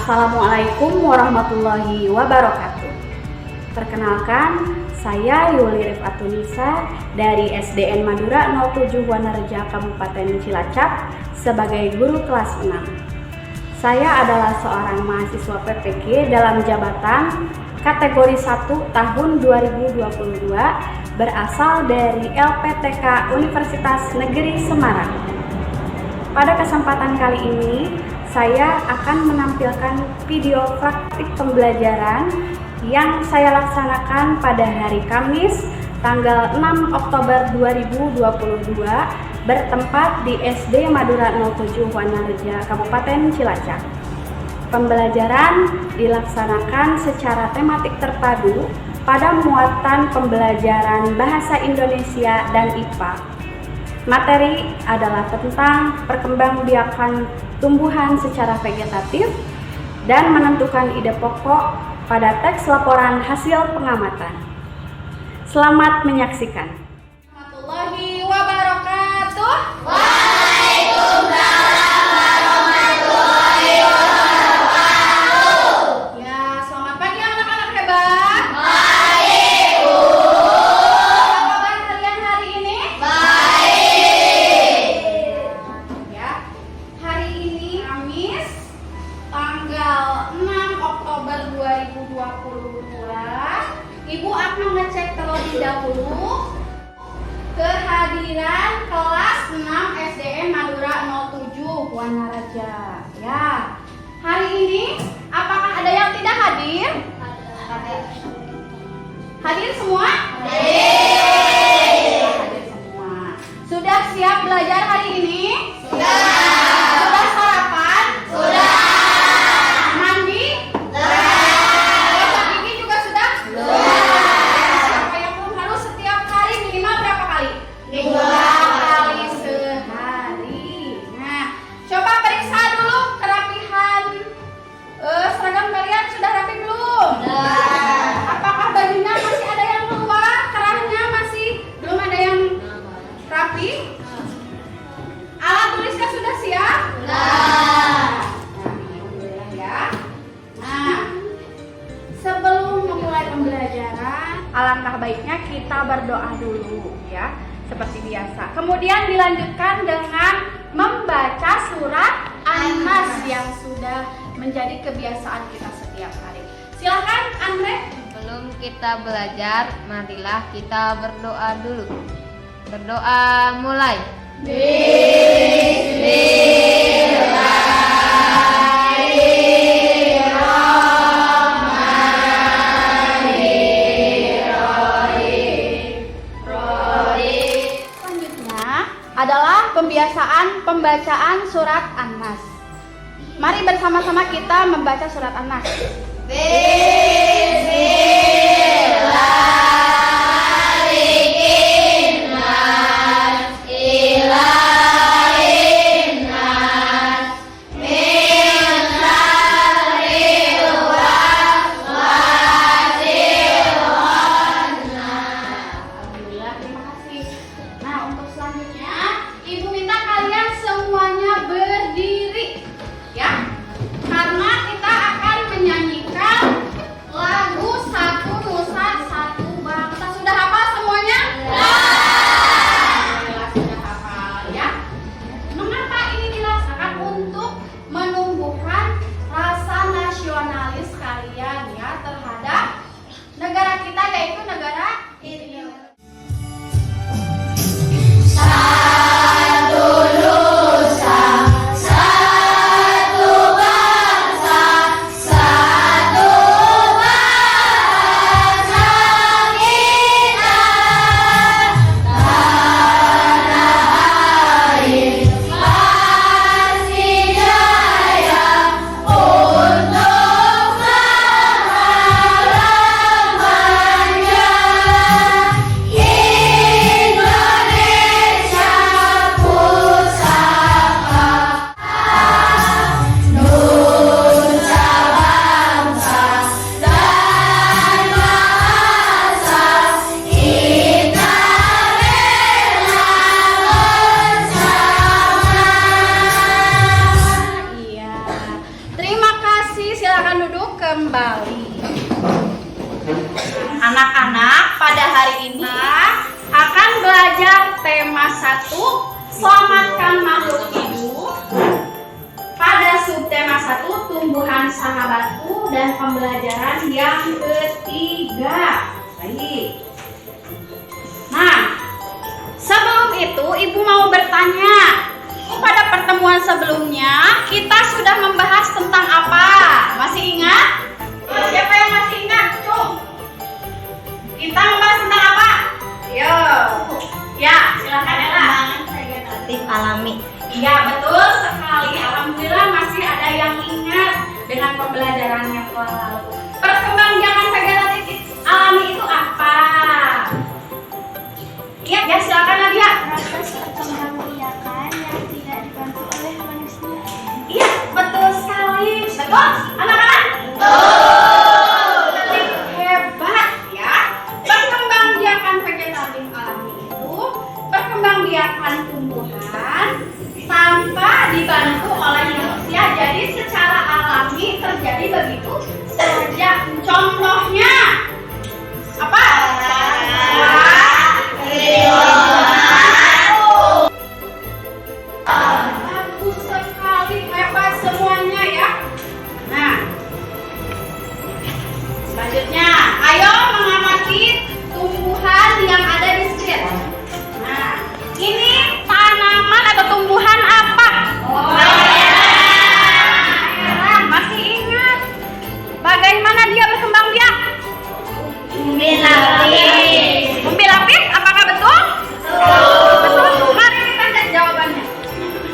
Assalamualaikum warahmatullahi wabarakatuh. Perkenalkan, saya Yuli Rifatunisa dari SDN Madura 07 Wanareja Kabupaten Cilacap sebagai guru kelas 6. Saya adalah seorang mahasiswa PPG dalam jabatan kategori 1 tahun 2022 berasal dari LPTK Universitas Negeri Semarang. Pada kesempatan kali ini, saya akan menampilkan video praktik pembelajaran yang saya laksanakan pada hari Kamis tanggal 6 Oktober 2022 bertempat di SD Madura 07 Wanareja Kabupaten Cilacap. Pembelajaran dilaksanakan secara tematik terpadu pada muatan pembelajaran Bahasa Indonesia dan IPA. Materi adalah tentang perkembangbiakan tumbuhan secara vegetatif dan menentukan ide pokok pada teks laporan hasil pengamatan. Selamat menyaksikan. Warahmatullahi wabarakatuh. Waalaikumsalam warahmatullahi wabarakatuh. Ya, selamat pagi anak-anak hebat. Baik, Bu. Apa kabar kalian hari ini? Baik. Ya, hari ini Kamis tanggal 6 Oktober 2022. Ibu akan ngecek terlebih dahulu kehadiran kelas 6 SDN Madura 07 Wanareja. Ya, hari ini apakah ada yang tidak hadir? Hadir semua? Hadir semua. Sudah siap belajar hari ini? Sudah sarapan? Mandi? Gosok gigi juga sudah? Siapa yang belum harus setiap hari minimal berapa kali? 2 kali sehari. Nah, coba periksa dulu kerapihan seragam kalian. Sudah rapi belum? Apakah bajunya masih ada yang keluar? Kerahnya masih belum ada yang rapi? Alat tulisnya sudah siap? Alhamdulillah ya. Nah, sebelum memulai pembelajaran, alangkah baiknya kita berdoa dulu ya, seperti biasa. Kemudian dilanjutkan dengan membaca surat An-Nas yang sudah menjadi kebiasaan kita setiap hari. Silakan Andre. Sebelum kita belajar, marilah kita berdoa dulu. Berdoa mulai. Selanjutnya adalah pembiasaan pembacaan surat An-Nas. Mari bersama-sama kita membaca surat An-Nas. Alhamdulillah, terima kasih. Nah, untuk selanjutnya, Ibu minta kalian semuanya berdiri, ya, karena kita akan menyanyikan lagu 1 kembali. Anak-anak, pada hari ini akan belajar tema 1, selamatkan makhluk hidup. Pada subtema 1, tumbuhan sahabatku, dan pembelajaran yang ketiga. Baik. Nah, sebelum itu Ibu mau bertanya. Pada pertemuan sebelumnya kita sudah membahas tentang apa? Masih ingat? Siapa yang masih ingat? Kita membahas tentang apa? Yo. Ya, silakan Ella. Vegetatif alami. Iya, betul sekali. Alhamdulillah masih ada yang ingat dengan pembelajaran yang lalu. Perkembangbiakan vegetatif alami itu apa? Iya, ya silakan Nadia. Proses perkembangbiakan yang tidak dibantu oleh manusia. Iya, betul sekali. Betul, anak-anak? Hebat ya. Perkembangbiakan vegetatif alami itu perkembangbiakan tumbuhan tanpa dibantu oleh manusia. Jadi secara alami terjadi begitu saja. Contohnya apa? Bagus sekali, hebat semuanya ya. Nah, selanjutnya, ayo mengamati tumbuhan yang ada di sekitar. Nah, ini tanaman atau tumbuhan apa? Merah. Masih ingat bagaimana dia berkembang biak? Umbi lapis. Umbi lapis, apakah betul? Betul. Mari kita cek jawabannya.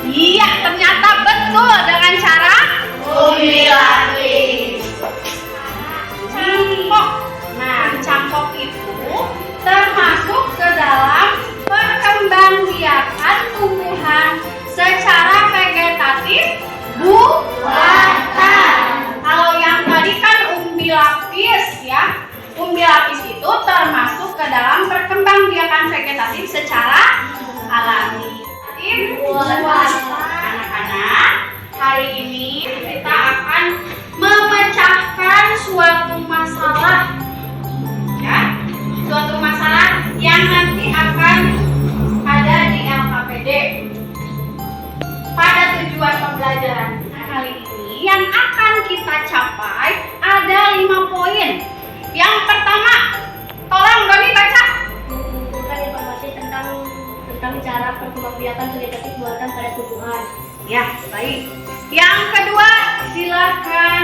Iya, ternyata betul dengan cara Umbi lapis. cangkok. Nah, cangkok itu termasuk ke dalam perkembangbiakan tumbuhan secara vegetatif buatan. Kalau yang tadi kan umbi lapis ya. Umbi lapis itu termasuk ke dalam perkembangbiakan vegetatif secara alami. Anak-anak, hari ini kita akan memecahkan suatu masalah, ya, suatu masalah yang nanti akan ada di LKPD. Pada tujuan pembelajaran kali ini yang akan kita capai ada 5 poin. Yang pertama, tolong Doni baca. Mengumpulkan informasi tentang cara perkembangbiakan vegetatif buatan pada tumbuhan. Ya, baik. Yang kedua, silakan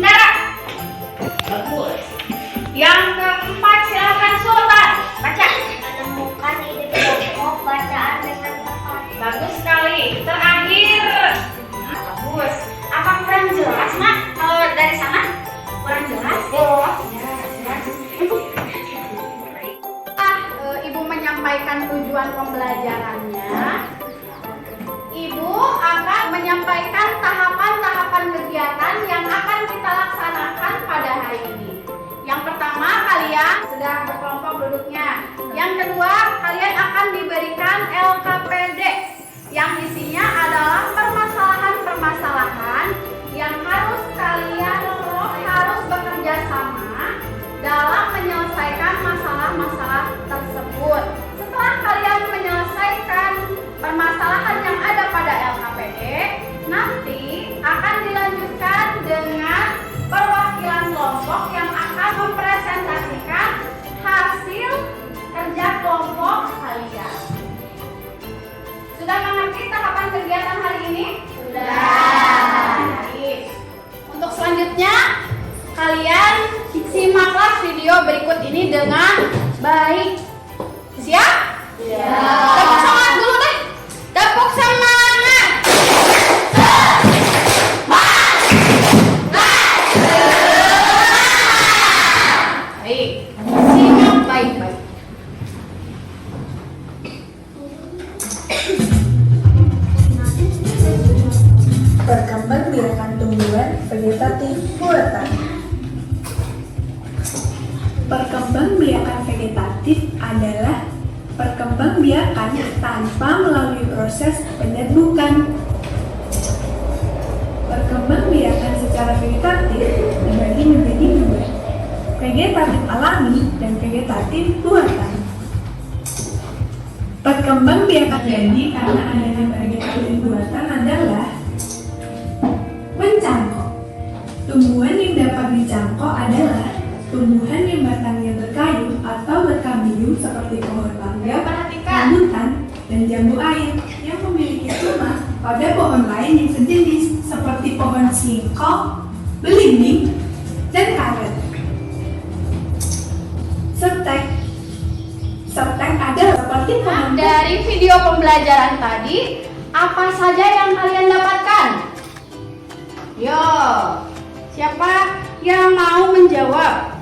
Dara. Bagus. Yang keempat, silakan Sultan. Baca. Menemukan ide kelompok bacaan dengan tepat. Bagus sekali. Terakhir. Bagus. Apa kurang jelas, Nak? Kalau dari sana kurang jelas? Ya, jelas. Ibu menyampaikan tujuan pembelajarannya. Ibu akan menyampaikan tahapan-tahapan kegiatan yang akan kita laksanakan pada hari ini. Yang pertama, kalian sedang berkelompok duduknya. Yang kedua, kalian akan diberikan LKPD yang isinya adalah permasalahan-permasalahan yang harus kalian harus bekerja sama dalam menyelesaikan masalah-masalah tersebut. Setelah kalian menyelesaikan permasalahan yang ada pada LKPD, nanti akan dilanjutkan dengan perwakilan kelompok yang akan mempresentasikan hasil kerja kelompok kalian. Sudah mengerti tahapan kegiatan hari ini? Sudah. Baik. Untuk selanjutnya, kalian simaklah video berikut ini dengan baik. Siap? Ya. Tepuk semangat dulu deh. Tepuk semangat. Baik. Simak baik-baik. Perkembangbiakan tumbuhan vegetatif buatan. Perkembangbiakan vegetatif adalah perkembangbiakan tanpa melalui proses penyerbukan. Perkembangbiakan secara vegetatif dibagi menjadi dua, vegetatif alami dan vegetatif buatan. Perkembangbiakan jadi karena adanya vegetatif buatan adalah mencangkok. Tumbuhan yang dapat dicangkok adalah tumbuhan yang batangnya berkayu atau berkambium seperti pohon mangga, rambutan, dan jambu air yang memiliki tunas pada pohon lain yang sejenis seperti pohon singkong, belimbing, dan karet. Setek adalah seperti pohon. Dari video pembelajaran tadi, apa saja yang kalian dapatkan? Yo, siapa yang mau menjawab?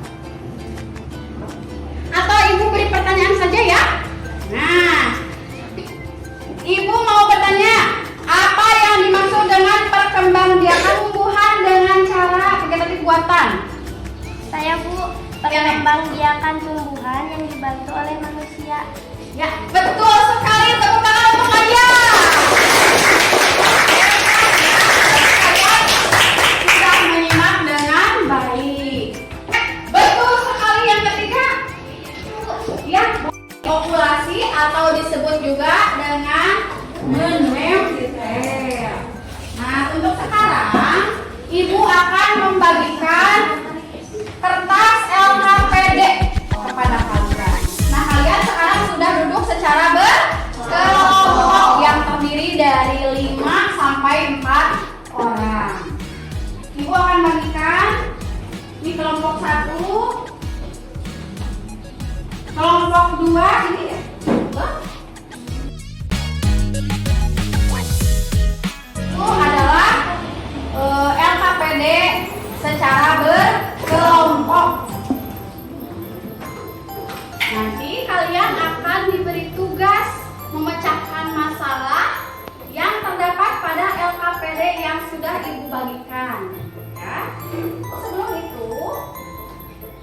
Atau ibu beri pertanyaan saja ya? Nah, ibu mau bertanya, apa yang dimaksud dengan perkembangbiakan tumbuhan dengan cara vegetatif buatan? Saya Bu, perkembangbiakan tumbuhan yang dibantu oleh manusia. Ya, betul sekali. Tepuk tangan untuk Maya. Kalian sudah menyimak dengan baik. Betul sekali. Yang ketiga, ya, populasi atau disebut juga dengan menempel. Nah, untuk sekarang ibu akan membagikan kertas LKPD kepada kalian. Nah, kalian sekarang sudah duduk secara berkelompok yang terdiri dari 5 sampai 4 orang. Ibu akan bagikan ini kelompok 1, kelompok 2 ini ya. Itu adalah LKPD secara berkelompok. Nanti kalian akan diberi tugas memecahkan masalah yang terdapat pada LKPD yang sudah ibu bagikan. Ya. Sebelum itu,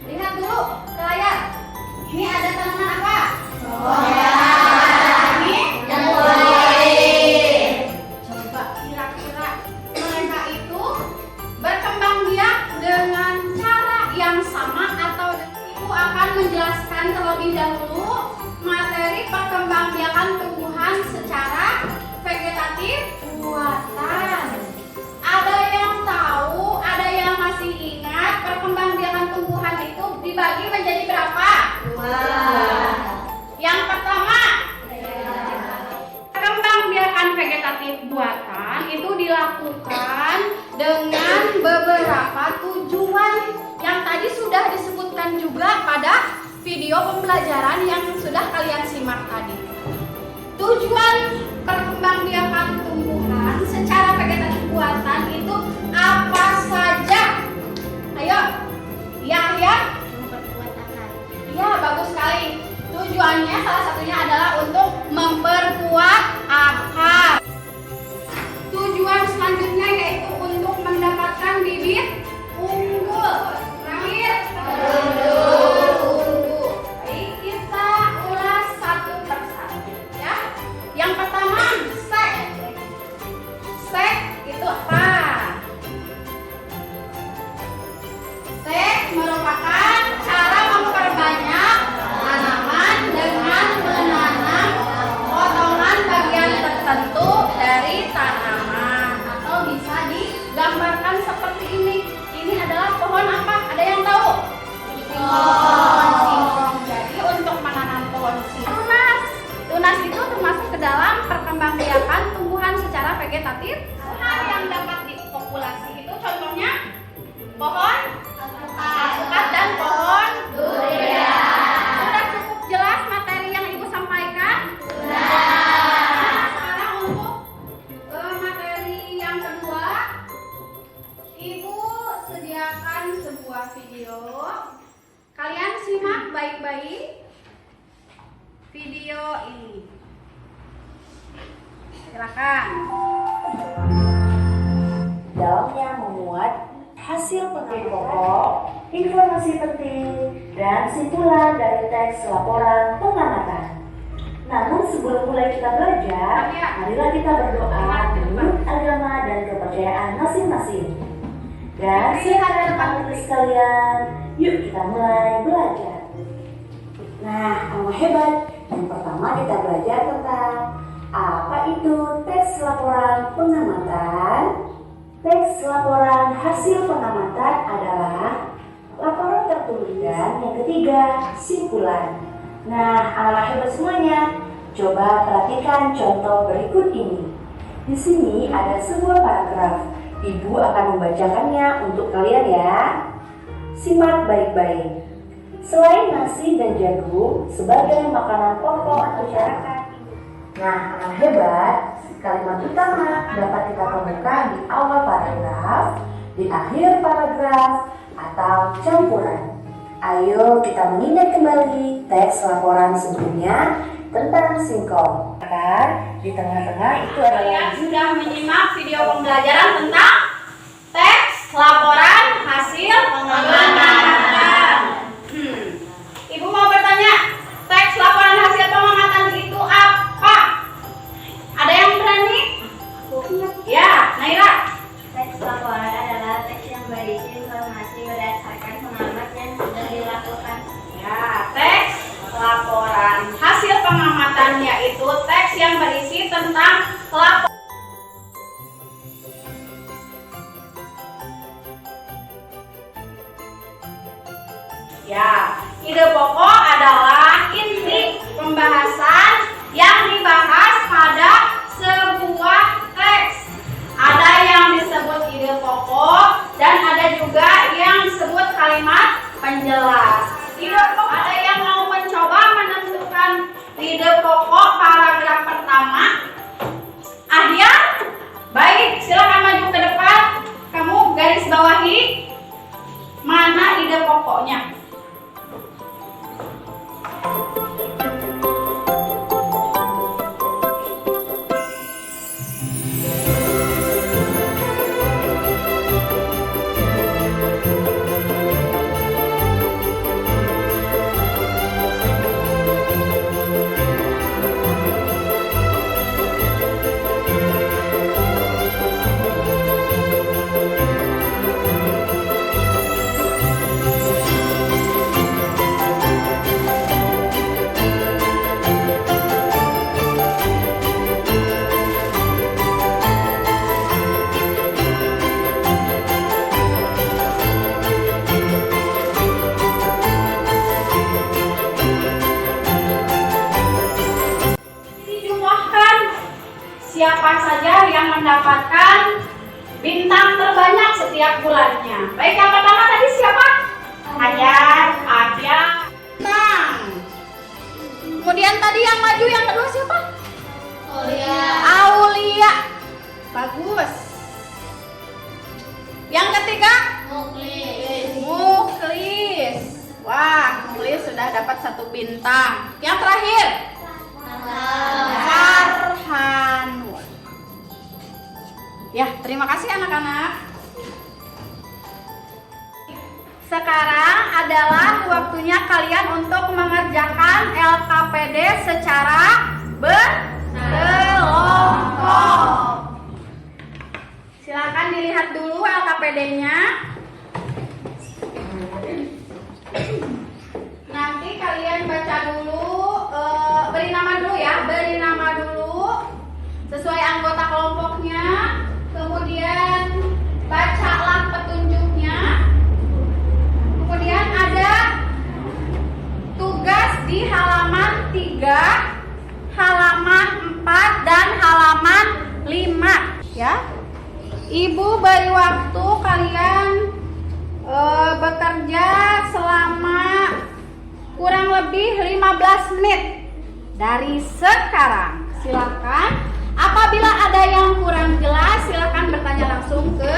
lihat dulu ke layar. Ini ada tanaman apa? Ini coba kira-kira mereka itu berkembang biak dengan cara yang sama atau ibu akan menjelaskan terlebih dahulu materi perkembangbiakan tumbuhan secara vegetatif buatan. Ada yang tahu, ada yang masih ingat perkembangbiakan tumbuhan itu dibagi menjadi berapa? Yang pertama, perkembangbiakan vegetatif buatan itu dilakukan dengan beberapa tujuan yang tadi sudah disebutkan juga pada video pembelajaran yang sudah kalian simak tadi. Tujuan perkembangbiakan tumbuhan secara vegetatif buatan itu apa saja? Ayo, yang lihat? Memperkuat akar. Iya, bagus sekali. Tujuannya salah satunya adalah untuk memperkuat akar. Tujuan selanjutnya yaitu untuk mendapatkan bibit unggul. Terakhir, unggul. Baik, kita ulas satu persatu ya. Yang pertama, sek. Sek itu apa? Sek merupakan cara memperbanyak tanaman dengan menanam potongan bagian tertentu dari tanaman, atau bisa digambarkan seperti ini. Ini adalah pohon apa? Ada yang tahu? Pohon singkong. Jadi untuk menanam pohon singkong, tunas itu termasuk ke dalam perkembangbiakan tumbuhan secara vegetatif. Tumbuhan yang dapat dipopulasi itu contohnya pohon alpukat dan pohon durian. Sudah cukup jelas materi yang ibu sampaikan? Sudah. Sekarang untuk materi yang kedua, ibu sediakan sebuah video. Kalian simak baik-baik video ini. Silakan. Dalamnya memuat hasil pengambil pokok, informasi penting, dan simpulan dari teks laporan pengamatan. Namun sebelum mulai kita belajar, marilah kita berdoa menurut agama dan kepercayaan masing-masing. Dan silakan anak-anak sekalian, yuk kita mulai belajar. Nah, anak hebat. Yang pertama kita belajar tentang apa itu teks laporan pengamatan. Teks laporan hasil pengamatan adalah laporan tertulis dan yang ketiga simpulan. Nah, anak hebat semuanya, coba perhatikan contoh berikut ini. Di sini ada sebuah paragraf. Ibu akan membacakannya untuk kalian ya. Simak baik-baik. Selain nasi dan jagung sebagai makanan pokok masyarakat. Nah, anak hebat, kalimat utama dapat kita temukan di awal paragraf, di akhir paragraf, atau campuran. Ayo kita mengingat kembali teks laporan sebelumnya tentang singkong. Di tengah-tengah itu adalah Kalian sudah menyimak video pembelajaran tentang teks laporan hasil pengamatan. Ibu mau bertanya, teks laporan hasil pengamatan itu apa? Ada yang berani? Ya, Naira. Teks laporan adalah teks yang berisi informasi berdasarkan pengamatan yang sudah dilakukan. Ya, teks laporan hasil pengamatan yaitu teks yang berisi tentang laporan. Ya, ide pokok adalah inti pembahasan yang dibahas pada sebuah teks. Ada yang disebut ide pokok dan ada juga yang disebut kalimat penjelas. Ide pokok, ada yang mau mencoba menentukan ide pokok paragraf pertama? Ahya? Baik, silakan maju ke depan. Kamu garis bawahi mana ide pokoknya. Siapa saja yang mendapatkan bintang terbanyak setiap bulannya. Baik, yang pertama tadi siapa? Ahya. Bintang. Kemudian tadi yang maju yang kedua siapa? Aulia. Bagus. Yang ketiga? Mukhlis. Wah, Mukhlis sudah dapat 1 bintang. Yang terakhir? Farhan. Ya, terima kasih anak-anak. Sekarang adalah waktunya kalian untuk mengerjakan LKPD secara berkelompok. Silakan dilihat dulu LKPD-nya. Nanti kalian baca dulu, beri nama dulu ya, beri nama dulu sesuai anggota kelompoknya. Kemudian bacalah petunjuknya. Kemudian ada tugas di halaman 3, halaman 4 dan halaman 5 ya. Ibu beri waktu kalian bekerja selama kurang lebih 15 menit dari sekarang. Silakan. Apabila ada yang kurang jelas, silakan bertanya langsung ke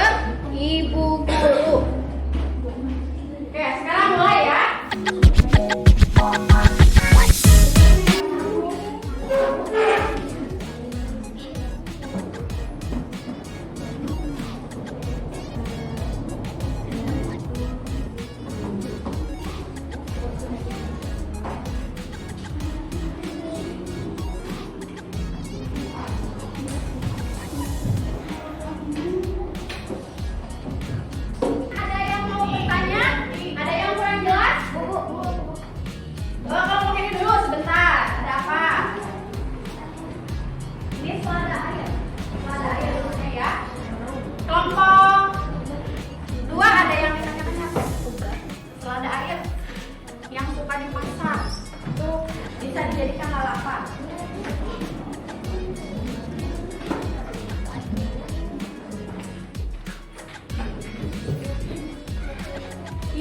ibu guru. Oke, sekarang mulai ya.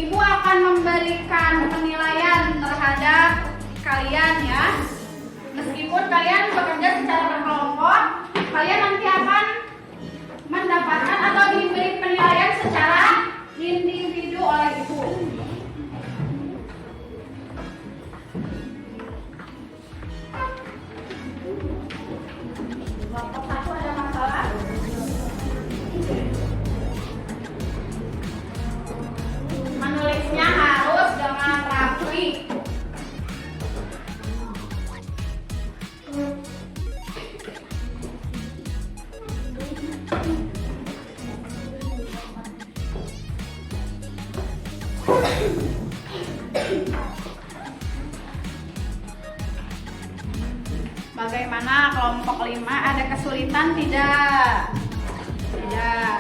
Ibu akan memberikan penilaian terhadap kalian ya. Meskipun kalian bekerja secara berkelompok, kalian nanti akan mendapatkan atau diberi penilaian secara individu oleh ibu. Kelompok satu ada masalah? Menulisnya harus dengan rapi. Bagaimana kelompok 5, ada kesulitan tidak? Tidak.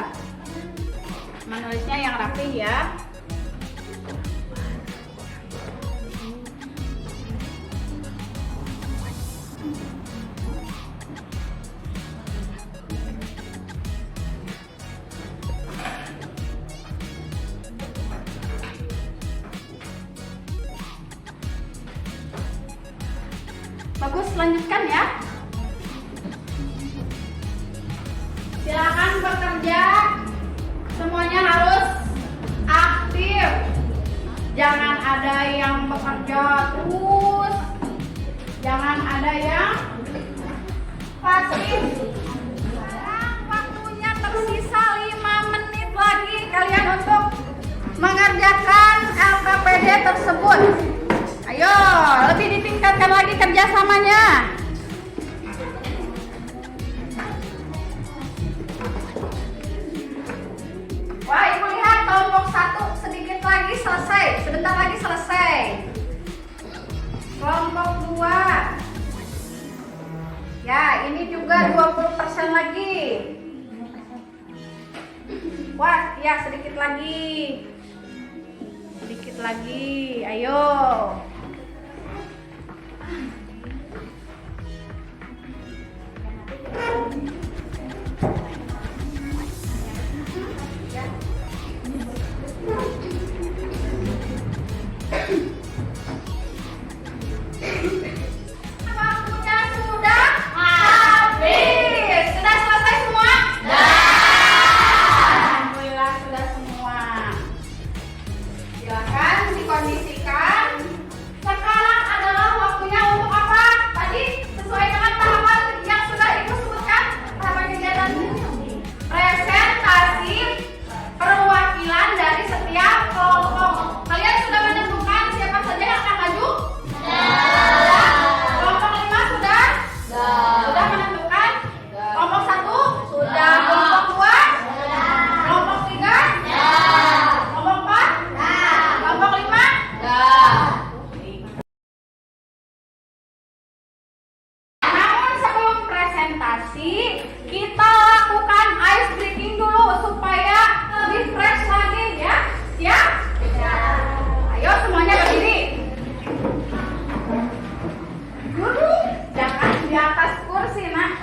Menulisnya yang rapi ya. Bagus, lanjutkan ya. Silakan bekerja. Semuanya harus aktif. Jangan ada yang bekerja terus. Jangan ada yang pasif. Sekarang waktunya tersisa 5 menit lagi kalian untuk mengerjakan LKPD tersebut. Ayo, lebih ditingkatkan lagi kerjasamanya. Wah, ibu lihat kelompok 1 sedikit lagi selesai. Sebentar lagi selesai. Kelompok 2. Ya, ini juga 20% lagi. Wah, ya sedikit lagi. Sedikit lagi. Ayo. Waktunya sudah habis. Sudah selesai semua? Alhamdulillah sudah semua. Silakan dikondisikan. Sekarang adalah waktunya untuk apa? Tadi sesuai dengan tahapan yang sudah ibu sebutkan. Tahapan kegiatan presentasi perwakilan dari setiap kelompok. Kalian sudah menentukan siapa saja yang akan maju? Sudah. Kelompok 5 sudah? Sudah menentukan? Kelompok 1? Sudah. Kelompok 2? Kelompok 3? Kelompok 4? Kelompok 5? Namun sebelum presentasi, kita lakukan ice breaking dulu supaya lebih fresh lagi ya. Siap? Ayo semuanya berdiri. Duduk, jangan di atas kursi nak.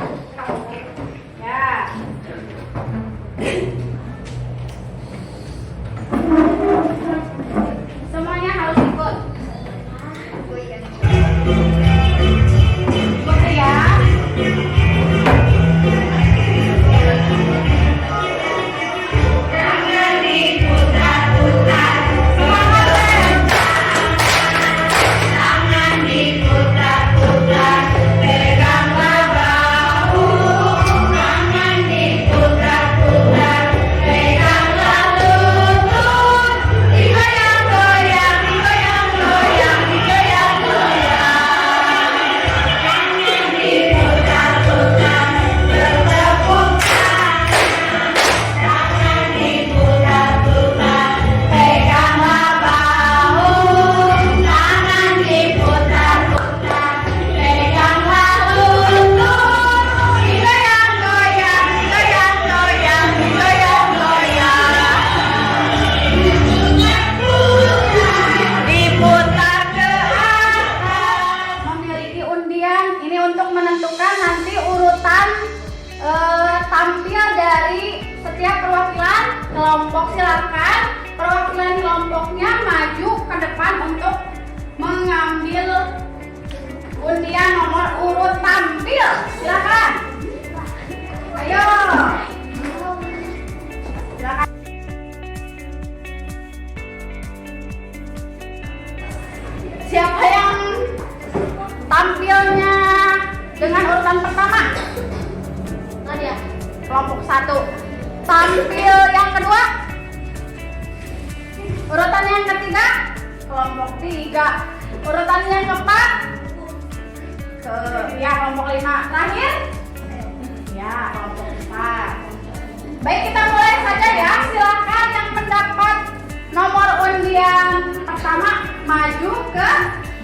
Ya. Semuanya harus ikut. Ikut ya. Memiliki undian ini untuk menentukan nanti urutan tampil dari setiap perwakilan kelompok. Silakan perwakilan kelompoknya undian nomor urut tampil. Silakan. Ayo. Silakan. Siapa yang tampilnya dengan urutan pertama? Nadia. Kelompok 1. Tampil yang kedua? Urutan yang ketiga? Kelompok 3. Urutan yang keempat? Ya, kelompok 5. Terakhir? Ya, kelompok 4. Baik, kita mulai saja ya. Silakan yang mendapat nomor undian pertama maju ke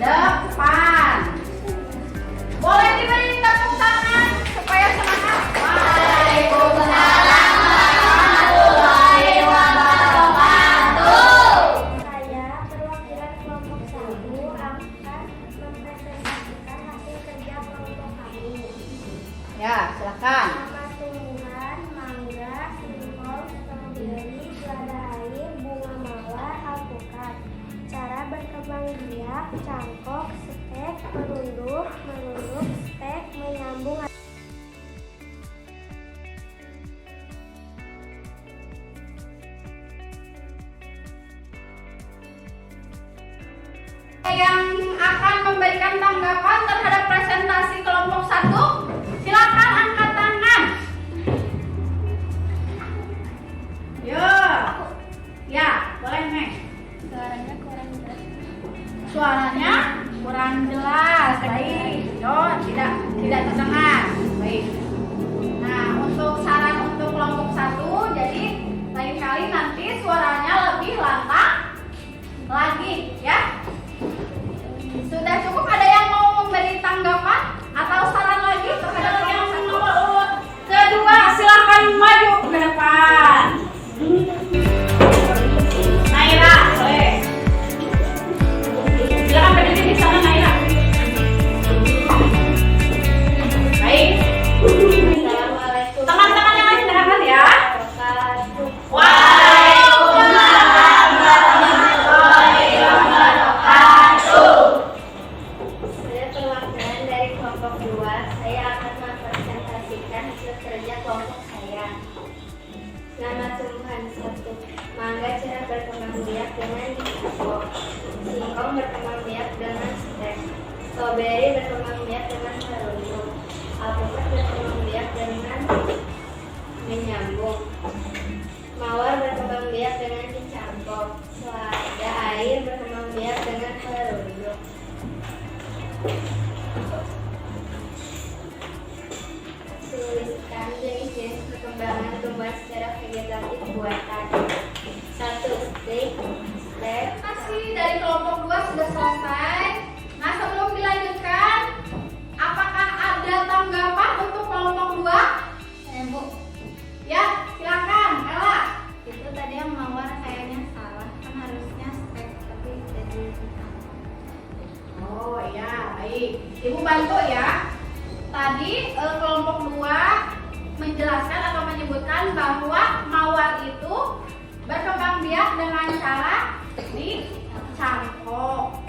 depan. Boleh diberi tepuk tangan supaya semangat. Waalaikumsalam warahmatullahi wabarakatuh. Saya perwakilan kelompok 1 akan mempresentasikan hasil kerja kelompok kami. Ya, silakan. Nama tumbuhan, mangga, singkong, stroberi, selada air, bunga mawar, alpukat. Cara berkembang biak, cangkok, stek, merunduk, stek, menyambung. Yang akan memberikan tanggapan terhadap presentasi kelompok 1, silakan angkat tangan. Yo, ya, boleh Nek. Suaranya kurang jelas. Baik, yo, tidak terdengar. Baik. Nah, untuk saran untuk kelompok 1, jadi lain kali nanti suaranya lebih lantang lagi, ya. Sudah cukup? Ada yang mau memberi tanggapan atau saran lagi terhadap yang nomor urut kedua? Silakan maju ke depan. Naira, boleh. Silakan berdiri di sana, Naira. Baik. Teman-teman yang lain dengarkan ya. Waalaikumsalam warahmatullahi wabarakatuh. Saya perwakilan dari kelompok 2. Saya akan mempresentasikan hasil kerja kelompok saya. Nama tumbuhan 1. Mangga cara berkembang biak dengan cangkok. Singkong berkembang biak dengan stek. Stroberi berkembang biak dengan merunduk. Alpukat berkembang biak dengan menyambung. Mawar berkembang biak dengan cangkok. Selada air berkembang biak dengan merunduk. Tuliskan jenis-jenis perkembangan tumbuhan secara vegetatif buatan. 1. Stek. Terima kasih dari kelompok 2 sudah selesai. Nah, sebelum dilanjutkan, apakah ada tanggapan untuk kelompok 2? Bu. Ya, silakan, Ella. Itu tadi yang mawar kayaknya salah, kan harusnya stek tapi jadi Oh ya, baik. Ibu bantu ya. Tadi kelompok 2 menjelaskan atau menyebutkan bahwa mawar itu berkembang biak dengan cara dicangkok.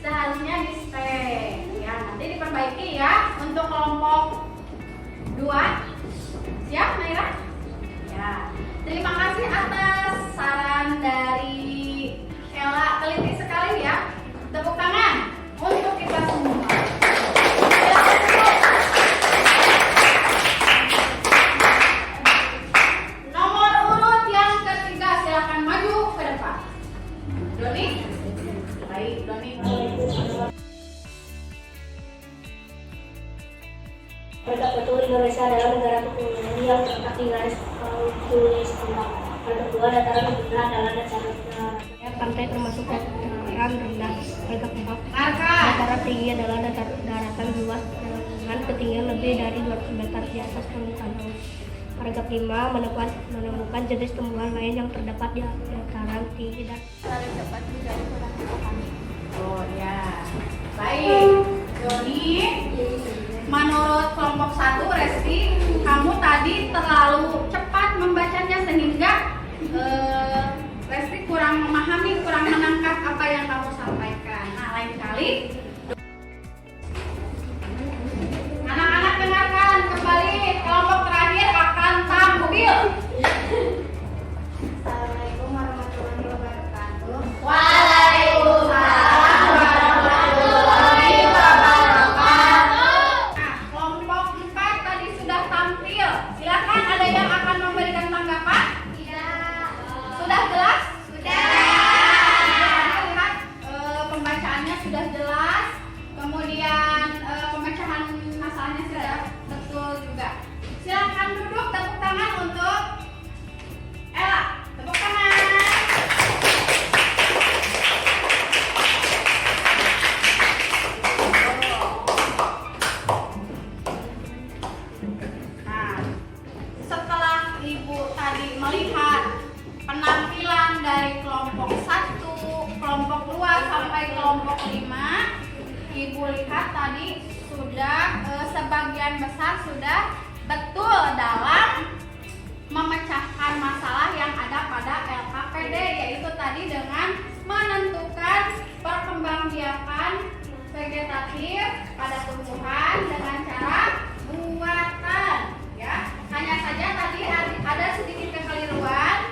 Seharusnya di stek. Ya, nanti diperbaiki ya untuk kelompok 2. Siap, Naira? Ya. Terima kasih atas saran dari Ella, teliti sekali ya. Tepuk tangan untuk kita semua. Silakan duduk. Nomor urut yang ketiga, silakan maju ke depan. Doni? Baik, Doni. Betul, Indonesia adalah negara kepulauan yang terletak di garis khatulistiwa. Yang kedua, dataran rendah adalah dataran pantai termasuk dataran rendah. Yang keempat, dataran tinggi adalah daratan luas dengan ketinggian lebih dari 200 meter di atas permukaan laut. Paragraf 5 menemukan jenis tumbuhan lain yang terdapat di dataran tinggi dan paling cepat juga kurang kami. Oh ya. Baik. Doni, menurut kelompok 1, Resti, kamu tadi terlalu cepat membacanya sehingga Resti kurang memahami, kurang menangkap apa yang kamu sampaikan. Nah, lain kali melihat penampilan dari kelompok 1, kelompok 2 sampai kelompok 5, Ibu lihat tadi sudah sebagian besar sudah betul dalam memecahkan masalah yang ada pada LKPD, yaitu tadi dengan menentukan perkembangbiakan vegetatif pada tumbuhan dengan cara buatan, ya. Hanya saja tadi ada sedikit kekeliruan.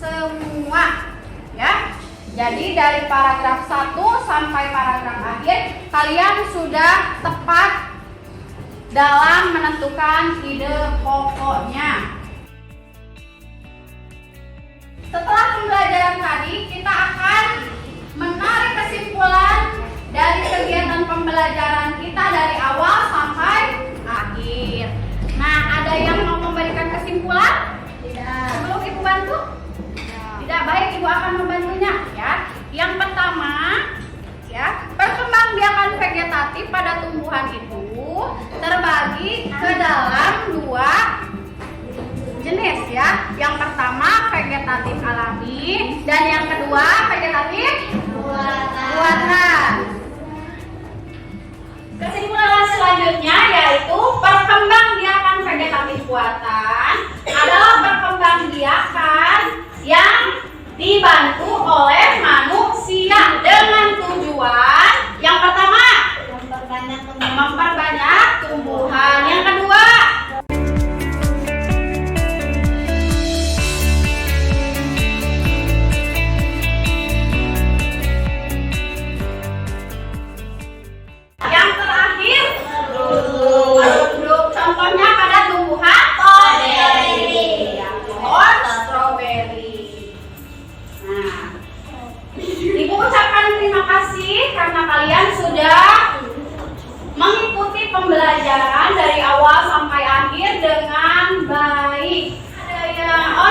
Semua, ya. Jadi dari paragraf 1 sampai paragraf akhir kalian sudah tepat dalam menentukan ide pokoknya. Setelah pembelajaran tadi, kita akan menarik kesimpulan dari kegiatan pembelajaran kita dari awal sampai akhir. Nah, ada yang mau memberikan kesimpulan? Tidak. Sebelum Ibu bantu? Tidak. Baik, Ibu akan membantunya, ya. Yang pertama, ya, perkembangbiakan vegetatif pada tumbuhan itu terbagi ke dalam 2 jenis, ya. Yang pertama vegetatif alami dan yang kedua vegetatif buatan. Kesimpulan selanjutnya yaitu perkembangbiakan vegetatif buatan adalah perkembangbiakan yang dibantu oleh manusia dengan tujuan yang pertama memperbanyak tumbuhan, yang kedua yang terakhir grup contohnya pada tumbuhan pohon stroberi. Nah, Ibu ucapkan terima kasih karena kalian sudah mengikuti pembelajaran dari awal sampai akhir dengan baik.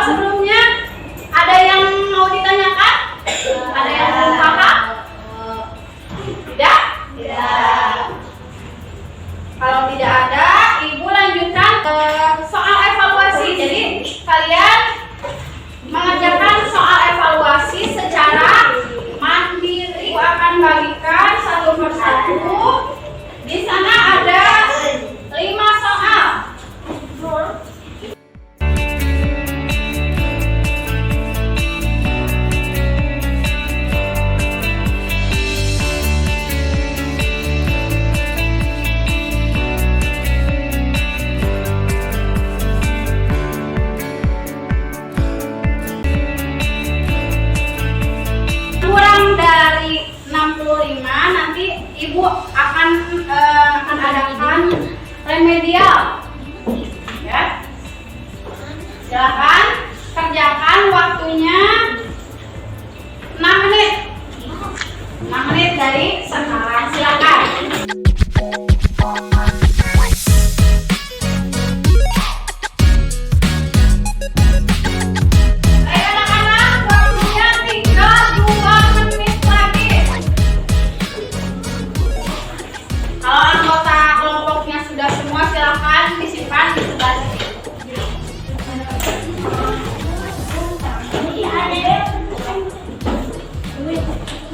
Sebelumnya ada yang mau ditanyakan? Ada yang belum paham? Tidak? Tidak. Kalau tidak ada, Ibu lanjutkan ke soal evaluasi. Jadi kalian mengerjakan soal evaluasi secara mandiri. Ibu akan bagikan satu persatu. Di sana ada 5 soal. Kurang dari 65 nanti Ibu akan adakan remedial, ya. Silakan kerjakan, waktunya 6 menit. 6 menit dari sekarang, silakan. Baik anak-anak, waktunya tinggal 2 menit lagi. Kalau anggota kelompoknya sudah semua, silakan disimpan di sebelah sini.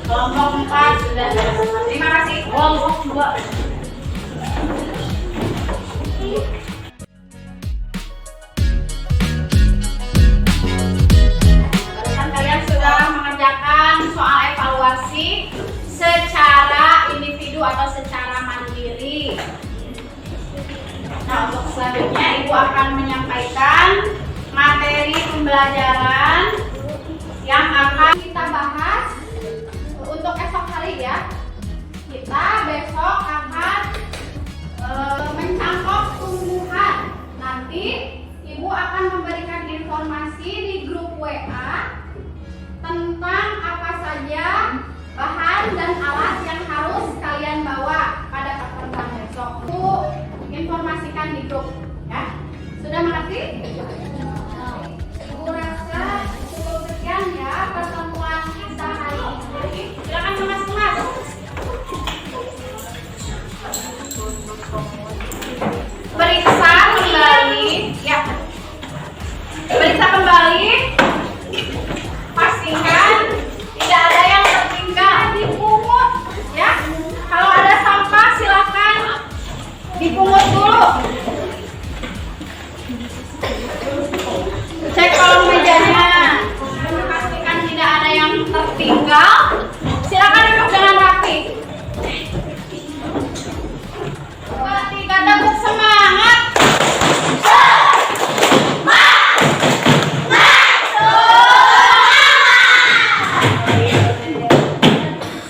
Kelompok 4 sudah selesai. Terima kasih. Kelompok 2. Barusan kalian sudah mengerjakan soal evaluasi secara individu atau secara mandiri. Nah, untuk selanjutnya Ibu akan menyampaikan materi pembelajaran yang akan kita bahas untuk esok hari, ya. Kita besok akan mencangkok tumbuhan. Nanti Ibu akan memberikan informasi di grup WA tentang apa saja bahan dan alat yang harus kalian bawa pada pertemuan besok. Ibu informasikan di grup, ya. Sudah mengerti? Ibu rasa cukup sekian, ya, pertemuan kita hari ini. yang tertinggal, silakan duduk dengan rapi. Tiga tepuk semangat.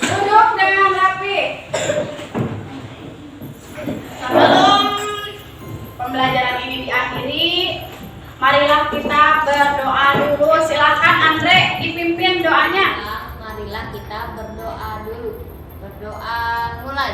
Duduk dengan rapi. Sebelum pembelajaran ini diakhiri, marilah kita berdoa dulu. Silakan Andre dipimpin doanya. Marilah kita berdoa dulu. Berdoa mulai.